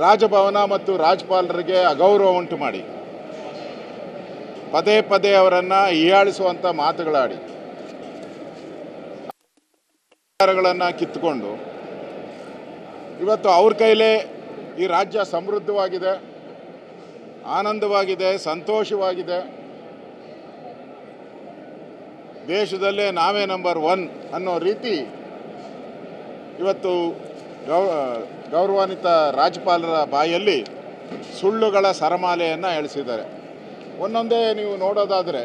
ರಾಜಭವನ ಮತ್ತು ರಾಜ್ಯಪಾಲರಿಗೆ ಅಗೌರವ ಉಂಟು ಮಾಡಿ ಪದೇ ಪದೇ ಅವರನ್ನು ಹೀಯಾಳಿಸುವಂಥ ಮಾತುಗಳಾಡಿ ಅಧಿಕಾರಗಳನ್ನು ಕಿತ್ತುಕೊಂಡು ಇವತ್ತು ಅವ್ರ ಕೈಲೇ ಈ ರಾಜ್ಯ ಸಮೃದ್ಧವಾಗಿದೆ, ಆನಂದವಾಗಿದೆ, ಸಂತೋಷವಾಗಿದೆ, ದೇಶದಲ್ಲೇ ನಾವೇ ನಂಬರ್ 1 ಅನ್ನೋ ರೀತಿ ಇವತ್ತು ಗೌರವಾನ್ವಿತ ರಾಜ್ಯಪಾಲರ ಬಾಯಲ್ಲಿ ಸುಳ್ಳುಗಳ ಸರಮಾಲೆಯನ್ನು ಎಳೆಸಿದ್ದಾರೆ. ಒಂದೊಂದೇ ನೀವು ನೋಡೋದಾದರೆ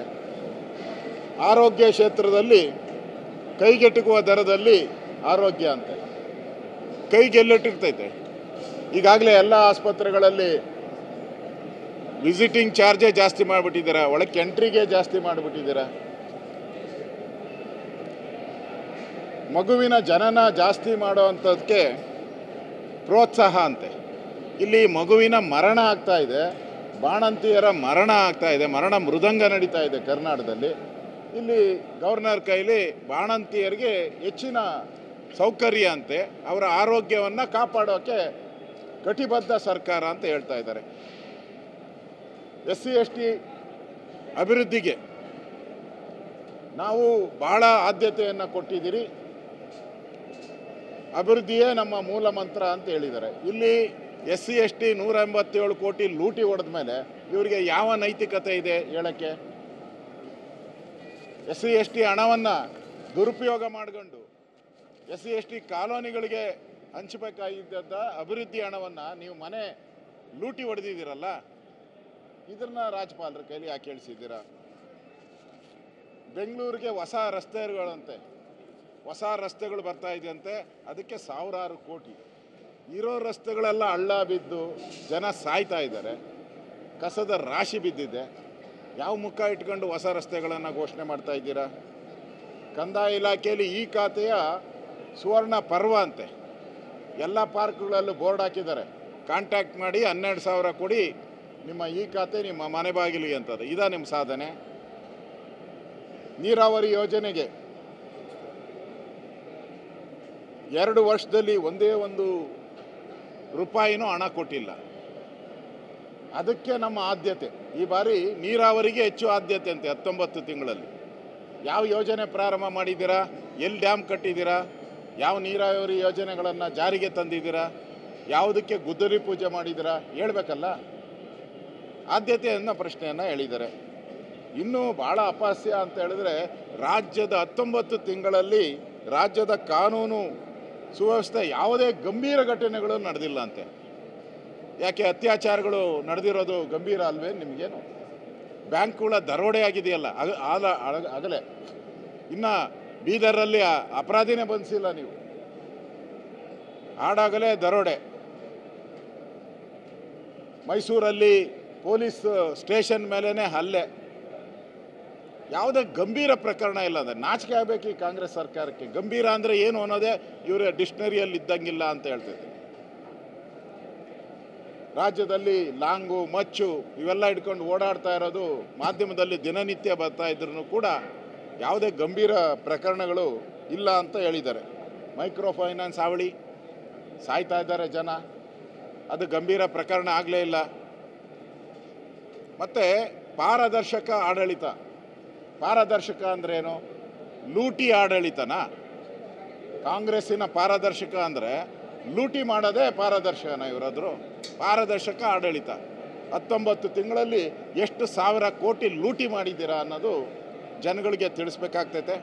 ಆರೋಗ್ಯ ಕ್ಷೇತ್ರದಲ್ಲಿ ಕೈಗೆಟುಕುವ ದರದಲ್ಲಿ ಆರೋಗ್ಯ ಅಂತೆ ಕೈಗೆಲ್ಲಿಟ್ಟಿರ್ತೈತೆ. ಈಗಾಗಲೇ ಎಲ್ಲ ಆಸ್ಪತ್ರೆಗಳಲ್ಲಿ ವಿಸಿಟಿಂಗ್ ಚಾರ್ಜೇ ಜಾಸ್ತಿ ಮಾಡಿಬಿಟ್ಟಿದ್ದೀರಾ, ಒಳಕ್ಕೆ ಎಂಟ್ರಿಗೆ ಜಾಸ್ತಿ ಮಾಡಿಬಿಟ್ಟಿದ್ದೀರಾ, ಮಗುವಿನ ಜನನ ಜಾಸ್ತಿ ಮಾಡೋವಂಥದ್ದಕ್ಕೆ ಪ್ರೋತ್ಸಾಹ ಅಂತೆ. ಇಲ್ಲಿ ಮಗುವಿನ ಮರಣ ಆಗ್ತಾ ಇದೆ, ಬಾಣಂತಿಯರ ಮರಣ ಆಗ್ತಾ ಇದೆ, ಮರಣ ಮೃದಂಗ ನಡೀತಾ ಇದೆ ಕರ್ನಾಟಕದಲ್ಲಿ. ಇಲ್ಲಿ ಗವರ್ನರ್ ಕೈಲಿ ಬಾಣಂತಿಯರಿಗೆ ಹೆಚ್ಚಿನ ಸೌಕರ್ಯ ಅಂತೆ, ಅವರ ಆರೋಗ್ಯವನ್ನು ಕಾಪಾಡೋಕ್ಕೆ ಕಟಿಬದ್ಧ ಸರ್ಕಾರ ಅಂತ ಹೇಳ್ತಾ ಇದ್ದಾರೆ. SC/ST ಅಭಿವೃದ್ಧಿಗೆ ನಾವು ಬಹಳ ಆದ್ಯತೆಯನ್ನು ಕೊಟ್ಟಿದ್ದೀರಿ, ಅಭಿವೃದ್ಧಿಯೇ ನಮ್ಮ ಮೂಲ ಮಂತ್ರ ಅಂತ ಹೇಳಿದ್ದಾರೆ. ಇಲ್ಲಿ SC/ST 187 ಕೋಟಿ ಲೂಟಿ ಹೊಡೆದ ಮೇಲೆ ಇವರಿಗೆ ಯಾವ ನೈತಿಕತೆ ಇದೆ ಹೇಳಕ್ಕೆ? SC/ST ಹಣವನ್ನು ದುರುಪಯೋಗ ಮಾಡಿಕೊಂಡು SC/ST ಕಾಲೋನಿಗಳಿಗೆ ಹಂಚಬೇಕಾಗಿದ್ದ ಅಭಿವೃದ್ಧಿ ಹಣವನ್ನು ನೀವು ಮನೆ ಲೂಟಿ ಹೊಡೆದಿದ್ದೀರಲ್ಲ, ಇದನ್ನ ರಾಜ್ಯಪಾಲರ ಕೈಲಿ ಯಾಕೆ ಹೇಳಿಸಿದ್ದೀರಾ? ಬೆಂಗಳೂರಿಗೆ ಹೊಸ ರಸ್ತೆಗಳಂತೆ, ಹೊಸ ರಸ್ತೆಗಳು ಬರ್ತಾ ಇದೆಯಂತೆ, ಅದಕ್ಕೆ ಸಾವಿರಾರು ಕೋಟಿ. ಇರೋ ರಸ್ತೆಗಳೆಲ್ಲ ಹಳ್ಳ ಬಿದ್ದು ಜನ ಸಾಯ್ತಾ ಇದ್ದಾರೆ, ಕಸದ ರಾಶಿ ಬಿದ್ದಿದೆ. ಯಾವ ಮುಖ ಇಟ್ಕೊಂಡು ಹೊಸ ರಸ್ತೆಗಳನ್ನು ಘೋಷಣೆ ಮಾಡ್ತಾ ಇದ್ದೀರಾ? ಕಂದಾಯ ಇಲಾಖೆಯಲ್ಲಿ ಈ ಖಾತೆಯ ಸುವರ್ಣ ಪರ್ವ ಅಂತೆ, ಎಲ್ಲ ಪಾರ್ಕ್ಗಳಲ್ಲೂ ಬೋರ್ಡ್ ಹಾಕಿದ್ದಾರೆ, ಕಾಂಟ್ಯಾಕ್ಟ್ ಮಾಡಿ 12,000 ಕೊಡಿ ನಿಮ್ಮ ಈ ಖಾತೆ ನಿಮ್ಮ ಮನೆ ಬಾಗಿಲಿಗೆ ಅಂತದ್ದು. ಇದಾ ನಿಮ್ಮ ಸಾಧನೆ? ನೀರಾವರಿ ಯೋಜನೆಗೆ 2 ವರ್ಷದಲ್ಲಿ ಒಂದೇ ಒಂದು ರೂಪಾಯಿನೂ ಹಣ ಕೊಟ್ಟಿಲ್ಲ. ಅದಕ್ಕೆ ನಮ್ಮ ಆದ್ಯತೆ ಈ ಬಾರಿ ನೀರಾವರಿಗೆ ಹೆಚ್ಚು ಆದ್ಯತೆ ಅಂತೆ. 19 ತಿಂಗಳಲ್ಲಿ ಯಾವ ಯೋಜನೆ ಪ್ರಾರಂಭ ಮಾಡಿದ್ದೀರಾ? ಎಲ್ಲಿ ಡ್ಯಾಮ್ ಕಟ್ಟಿದ್ದೀರಾ? ಯಾವ ನೀರಾವರಿ ಯೋಜನೆಗಳನ್ನು ಜಾರಿಗೆ ತಂದಿದ್ದೀರಾ? ಯಾವುದಕ್ಕೆ ಗುದ್ದಲಿ ಪೂಜೆ ಮಾಡಿದ್ದೀರಾ? ಹೇಳ್ಬೇಕಲ್ಲ. ಆದ್ಯತೆಯನ್ನು ಪ್ರಶ್ನೆಯನ್ನು ಹೇಳಿದ್ದಾರೆ. ಇನ್ನೂ ಭಾಳ ಅಪಹಾಸ್ಯ ಅಂತ ಹೇಳಿದ್ರೆ, ರಾಜ್ಯದ 19 ತಿಂಗಳಲ್ಲಿ ರಾಜ್ಯದ ಕಾನೂನು ಸುವ್ಯವಸ್ಥೆ ಯಾವುದೇ ಗಂಭೀರ ಘಟನೆಗಳು ನಡೆದಿಲ್ಲ ಅಂತೆ. ಯಾಕೆ? ಅತ್ಯಾಚಾರಗಳು ನಡೆದಿರೋದು ಗಂಭೀರ ಅಲ್ವೇ ನಿಮಗೇನು? ಬ್ಯಾಂಕ್ಗಳ ದರೋಡೆ ಆಗಿದೆಯಲ್ಲ ಆಗಲೇ, ಇನ್ನು ಬೀದರಲ್ಲಿ ಅಪರಾಧಿನೇ ಬಂಧಿಸಿಲ್ಲ ನೀವು, ಆಡಾಗಲೇ ದರೋಡೆ. ಮೈಸೂರಲ್ಲಿ ಪೊಲೀಸ್ ಸ್ಟೇಷನ್ ಮೇಲೇ ಹಲ್ಲೆ. ಯಾವುದೇ ಗಂಭೀರ ಪ್ರಕರಣ ಇಲ್ಲ. ಅಂದರೆ ನಾಚಿಕೆ ಆಗಬೇಕು ಈ ಕಾಂಗ್ರೆಸ್ ಸರ್ಕಾರಕ್ಕೆ. ಗಂಭೀರ ಅಂದರೆ ಏನು ಅನ್ನೋದೇ ಇವರ ಡಿಕ್ಷನರಿಯಲ್ಲಿ ಇದ್ದಂಗಿಲ್ಲ ಅಂತ ಹೇಳ್ತಿದ್ದೆ. ರಾಜ್ಯದಲ್ಲಿ ಲಾಂಗು ಮಚ್ಚು ಇವೆಲ್ಲ ಇಟ್ಕೊಂಡು ಓಡಾಡ್ತಾ ಇರೋದು ಮಾಧ್ಯಮದಲ್ಲಿ ದಿನನಿತ್ಯ ಬರ್ತಾ ಇದ್ರೂ ಕೂಡ ಯಾವುದೇ ಗಂಭೀರ ಪ್ರಕರಣಗಳು ಇಲ್ಲ ಅಂತ ಹೇಳಿದ್ದಾರೆ. ಮೈಕ್ರೋ ಫೈನಾನ್ಸ್ ಹಾವಳಿ, ಸಾಯ್ತಾ ಇದ್ದಾರೆ ಜನ, ಅದು ಗಂಭೀರ ಪ್ರಕರಣ ಆಗಲೇ ಇಲ್ಲ. ಮತ್ತು ಪಾರದರ್ಶಕ ಆಡಳಿತ. ಪಾರದರ್ಶಕ ಅಂದ್ರೇನು? ಲೂಟಿ ಆಡಳಿತನ? ಕಾಂಗ್ರೆಸ್ಸಿನ ಪಾರದರ್ಶಕ ಅಂದರೆ ಲೂಟಿ ಮಾಡೋದೇ ಪಾರದರ್ಶಕನ ಇವರಾದ್ರು? ಪಾರದರ್ಶಕ ಆಡಳಿತ. 19 ತಿಂಗಳಲ್ಲಿ ಎಷ್ಟು ಸಾವಿರ ಕೋಟಿ ಲೂಟಿ ಮಾಡಿದ್ದೀರಾ ಅನ್ನೋದು ಜನಗಳಿಗೆ ತಿಳಿಸ್ಬೇಕಾಗ್ತೈತೆ.